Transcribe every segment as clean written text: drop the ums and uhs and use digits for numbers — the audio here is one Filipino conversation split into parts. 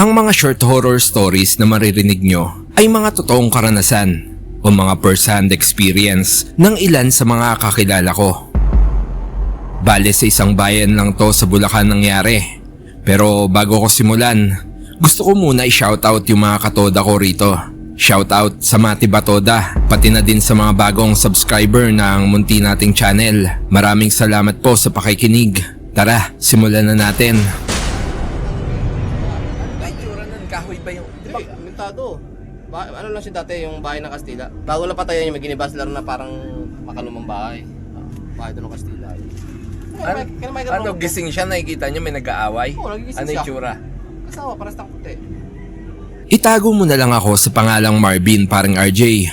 Ang mga short horror stories na maririnig nyo ay mga totoong karanasan o mga first-hand experience ng ilan sa mga kakilala ko. Bale sa isang bayan lang to sa Bulacan nangyari. Pero bago ko simulan, gusto ko muna i-shoutout yung mga katoda ko rito. Shoutout sa Mati Batoda, pati na din sa mga bagong subscriber ng munti nating channel. Maraming salamat po sa pakikinig. Tara, simulan na natin. Kahoy ba yung... Diba, mintado. Ano lang siya dati, yung bahay ng Kastila. Bago lang patayan yung may ginibas laro na parang makalumang bahay. Bahay doon ng Kastila. Ano, gising siya, nakikita niyo may nag-aaway? Oo, nagigising Ano siya. yung tsura? Kasawa, paras ng puti. Itago mo na lang ako sa pangalang Marvin, parang RJ.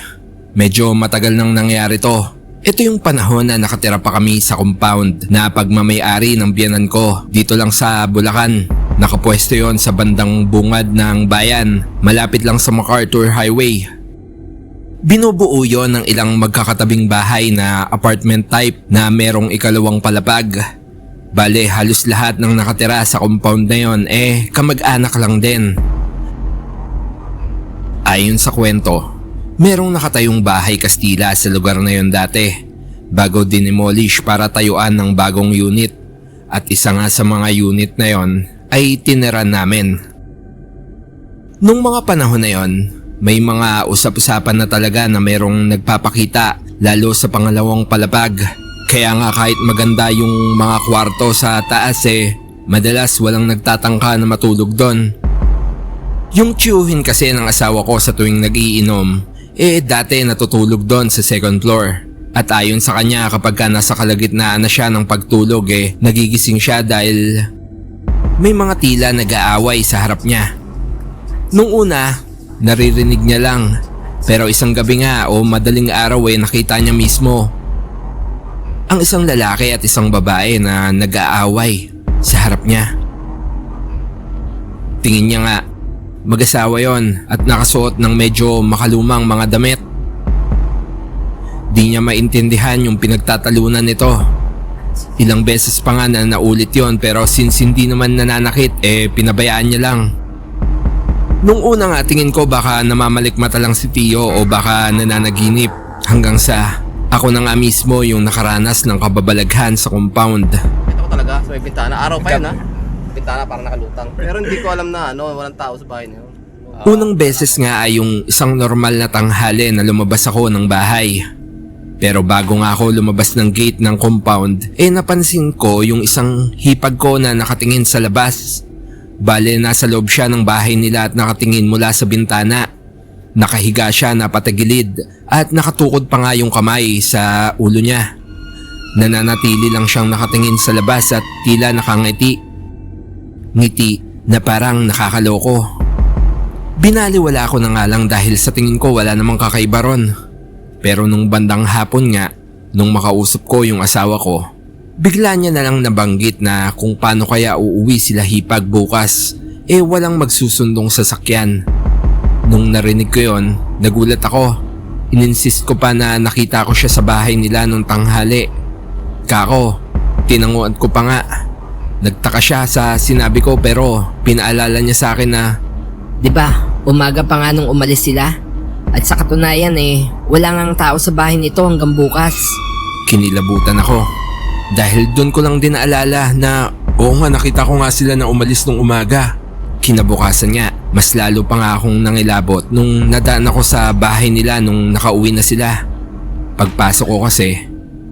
Medyo matagal nang nangyari to. Ito yung panahon na nakatira pa kami sa compound na pagmamay-ari ng biyanan ko dito lang sa Bulacan. Nakapwesto yon sa bandang bungad ng bayan, malapit lang sa MacArthur Highway. Binubuo yon ng ilang magkakatabing bahay na apartment type na merong ikalawang palapag. Bale, halos lahat ng nakatira sa compound na yon kamag-anak lang din. Ayon sa kwento, merong nakatayong bahay Kastila sa lugar na yon dati, bago dinemolish para tayuan ng bagong unit. At isa nga sa mga unit na yon ay tiniran namin. Nung mga panahon na yon, may mga usap-usapan na talaga na merong nagpapakita, lalo sa pangalawang palapag. Kaya nga kahit maganda yung mga kwarto sa taas madalas walang nagtatangka na matulog doon. Yung tiyuhin kasi ng asawa ko sa tuwing nag-iinom, dati natutulog doon sa second floor. At ayon sa kanya kapag nasa kalagitnaan na siya ng pagtulog nagigising siya dahil may mga tila nag-aaway sa harap niya. Nung una, naririnig niya lang. Pero isang gabi nga o madaling araw nakita niya mismo ang isang lalaki at isang babae na nag-aaway sa harap niya. Tingin niya nga, mag-asawa yon at nakasuot ng medyo makalumang mga damit. Di niya maintindihan yung pinagtatalunan nito. Ilang beses pa nga na naulit yon pero since hindi naman nananakit pinabayaan niya lang. Nung una nga tingin ko baka namamalikmata lang si Tio o baka nananaginip hanggang sa ako na nga mismo yung nakaranas ng kababalaghan sa compound. Ito ko talaga sa may bintana. Araw pa yun ha. Bintana parang nakalutang. Pero hindi ko alam na walang tao sa bahay na yun. Unang beses nga ay yung isang normal na tanghali na lumabas ako ng bahay. Pero bago nga ako lumabas ng gate ng compound, napansin ko yung isang hipag ko na nakatingin sa labas. Bale, nasa loob siya ng bahay nila at nakatingin mula sa bintana. Nakahiga siya na patagilid at nakatukod pa nga yung kamay sa ulo niya. Nananatili lang siyang nakatingin sa labas at tila nakangiti. Ngiti na parang nakakaloko. Binaliwala ko na nga lang dahil sa tingin ko wala namang kakaiba ron. Pero nung bandang hapon nga, nung makausap ko yung asawa ko, bigla niya na lang nabanggit na kung paano kaya uuwi sila hipag bukas, walang magsusundong sasakyan. Nung narinig ko yon, nagulat ako. Ininsist ko pa na nakita ko siya sa bahay nila nung tanghali. Kako, tinanguan ko pa nga. Nagtaka siya sa sinabi ko pero pinaalala niya sa akin na, "Diba, umaga pa nga nung umalis sila? At sa katunayan wala ngang tao sa bahay nito hanggang bukas." Kinilabutan ako. Dahil doon ko lang din naalala na oo nga nakita ko nga sila na umalis nung umaga. Kinabukasan nga, mas lalo pa nga akong nangilabot nung nadaan ako sa bahay nila nung nakauwi na sila. Pagpasok ko kasi,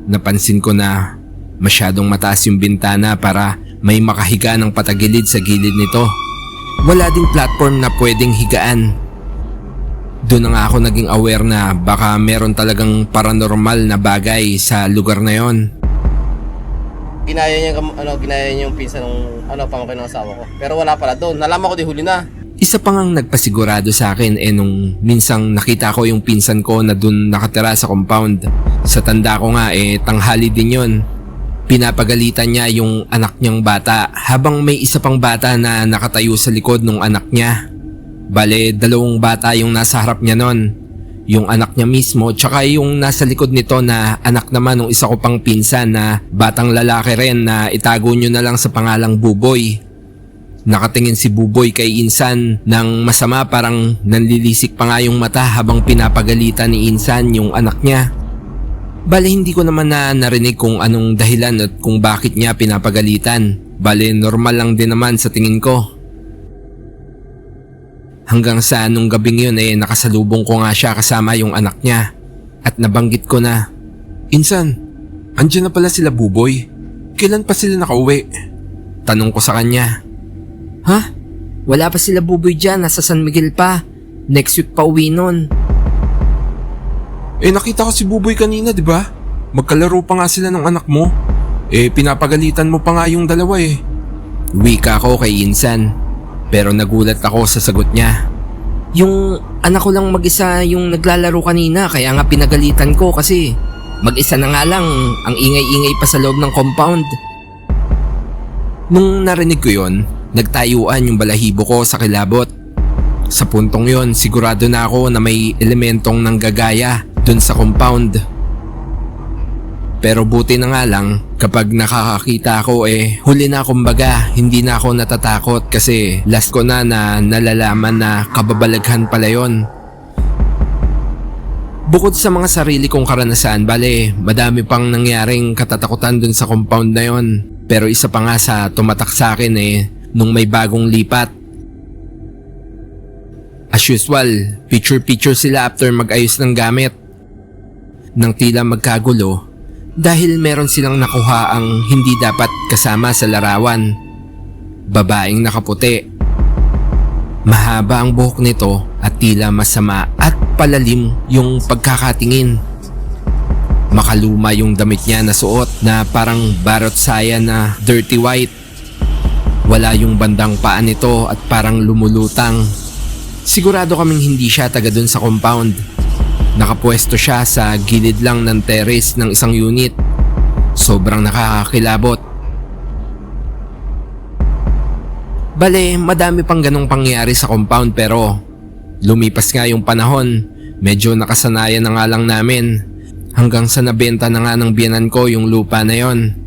napansin ko na masyadong mataas yung bintana para may makahiga ng patagilid sa gilid nito. Wala ding platform na pwedeng higaan. Doon na nga ako naging aware na baka meron talagang paranormal na bagay sa lugar na yon. Ginaya niya yung pinsan ng pamangkin ng asawa ko. Pero wala pala doon. Nalaman ko di huli na. Isa pa ngang nagpasigurado sa akin nung minsang nakita ko yung pinsan ko na doon nakatira sa compound. Sa tanda ko nga tanghali din yon. Pinapagalitan niya yung anak niyang bata habang may isa pang bata na nakatayo sa likod ng anak niya. Bale, 2 bata yung nasa harap niya nun. Yung anak niya mismo tsaka yung nasa likod nito na anak naman ng isa ko pang pinsan na batang lalaki rin na itago nyo na lang sa pangalang Buboy. Nakatingin si Buboy kay Insan ng masama, parang nanlilisik pa nga yung mata habang pinapagalitan ni Insan yung anak niya. Bale hindi ko naman na narinig kung anong dahilan at kung bakit niya pinapagalitan. Bale normal lang din naman sa tingin ko. Hanggang sa nung gabing yun nakasalubong ko nga siya kasama yung anak niya. At nabanggit ko na, "Insan, andyan na pala sila Buboy. Kailan pa sila nakauwi?" Tanong ko sa kanya. Ha? Wala pa sila Buboy dyan, nasa San Miguel pa. Next week pa uwi nun. Nakita ko si Buboy kanina, di ba? Magkalaro pa nga sila ng anak mo. Pinapagalitan mo pa nga yung dalawa eh. Wika ko kay Insan. Pero nagulat ako sa sagot niya. Yung anak ko lang mag-isa yung naglalaro kanina, kaya nga pinagalitan ko kasi mag-isa na nga lang, ang ingay-ingay pa sa loob ng compound. Nung narinig ko yon, nagtayuan yung balahibo ko sa kilabot. Sa puntong yon, sigurado na ako na may elementong nanggagaya dun sa compound. Pero buti na nga lang, kapag nakakakita ako huli na kumbaga, hindi na ako natatakot kasi last ko na nalalaman na kababalaghan pala yon. Bukod sa mga sarili kong karanasan, bale, madami pang nangyaring katatakutan dun sa compound na yon. Pero isa pa nga sa tumatak sa akin nung may bagong lipat. As usual, picture-picture sila after mag-ayos ng gamit. Nang tila magkagulo, dahil meron silang nakuha ang hindi dapat kasama sa larawan. Babaeng nakaputi. Mahaba ang buhok nito at tila masama at palalim yung pagkakatingin. Makaluma yung damit niya na suot na parang barot saya na dirty white. Wala yung bandang paa nito at parang lumulutang. Sigurado kaming hindi siya taga dun sa compound. Nakapwesto siya sa gilid lang ng terrace ng isang unit. Sobrang nakakakilabot. Bale, madami pang ganong pangyayari sa compound pero lumipas nga yung panahon. Medyo nakasanayan na nga lang namin. Hanggang sa nabenta na nga ng biyenan ko yung lupa na yon.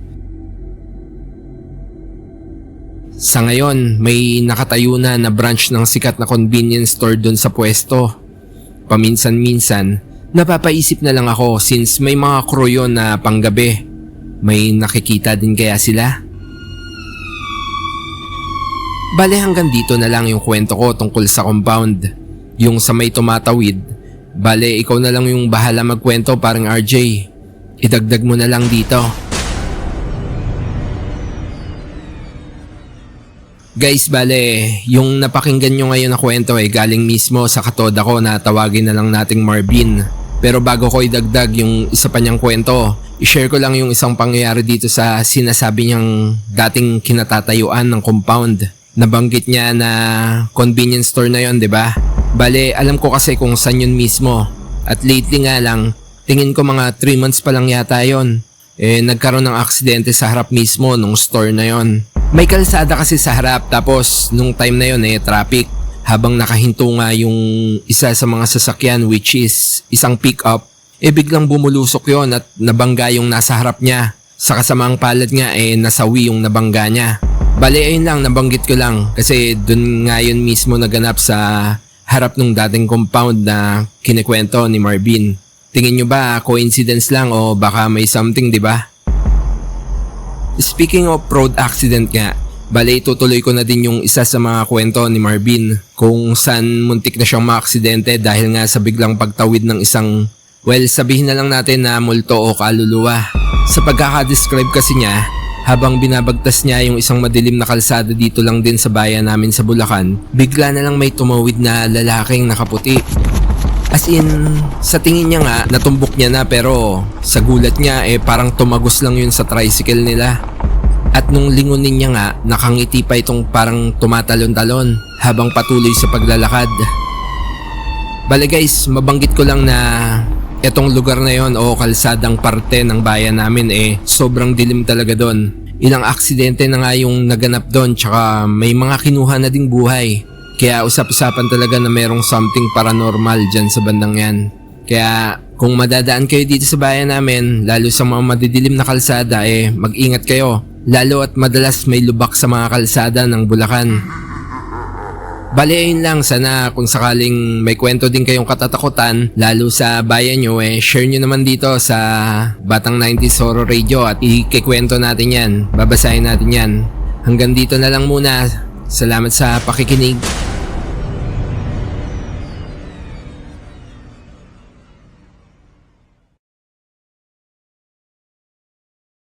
Sa ngayon, may nakatayo na branch ng sikat na convenience store dun sa pwesto. Paminsan-minsan, napapaisip na lang ako since may mga crew yun na panggabi. May nakikita din kaya sila? Bale hanggang dito na lang yung kwento ko tungkol sa compound. Yung sa may tumatawid, bale ikaw na lang yung bahala magkwento parang RJ. Idagdag mo na lang dito. Guys, bale, yung napakinggan nyo ngayon na kwento galing mismo sa katoda ko na tawagin na lang nating Marvin. Pero bago ko idagdag yung isa pa niyang kwento, i-share ko lang yung isang pangyayari dito sa sinasabi niyang dating kinatatayuan ng compound. Nabanggit niya na convenience store na yon, 'di ba? Bale, alam ko kasi kung saan yun mismo. At lately nga lang, tingin ko mga 3 months pa lang yata yon. Nagkaroon ng aksidente sa harap mismo nung store na yon. May kalsada kasi sa harap tapos nung time na yon traffic. Habang nakahinto nga yung isa sa mga sasakyan which is isang pick-up, biglang bumulusok yon at nabangga yung nasa harap niya. Sa kasamaang palad nga nasawi yung nabangga niya. Bale ayun lang, nabanggit ko lang kasi dun nga yun mismo naganap sa harap ng dating compound na kinikwento ni Marvin. Tingin nyo ba coincidence lang o baka may something, di ba? Speaking of road accident nga, bale tutuloy ko na din yung isa sa mga kwento ni Marvin kung saan muntik na siyang maaksidente dahil nga sa biglang pagtawid ng isang, well, sabihin na lang natin na multo o kaluluwa. Sa pagkakadescribe kasi niya, habang binabagtas niya yung isang madilim na kalsada dito lang din sa bayan namin sa Bulacan, bigla na lang may tumawid na lalaking nakaputi. As in, sa tingin niya nga, natumbok niya na pero sa gulat niya parang tumagos lang yun sa tricycle nila. At nung lingunin niya nga, nakangiti pa itong parang tumatalon-talon habang patuloy sa paglalakad. Bale guys, mabanggit ko lang na etong lugar na yon o kalsadang parte ng bayan namin sobrang dilim talaga doon. Ilang aksidente na nga yung naganap doon tsaka may mga kinuha na ding buhay. Kaya usap-usapan talaga na merong something paranormal dyan sa bandang yan. Kaya kung madadaan kayo dito sa bayan namin, lalo sa mga madidilim na kalsada mag-ingat kayo. Lalo at madalas may lubak sa mga kalsada ng Bulacan. Bale, ayun lang. Sana kung sakaling may kwento din kayong katatakutan, lalo sa bayan nyo, share nyo naman dito sa Batang 90s Horror Radio at ikikwento natin yan. Babasahin natin yan. Hanggang dito na lang muna. Salamat sa pakikinig.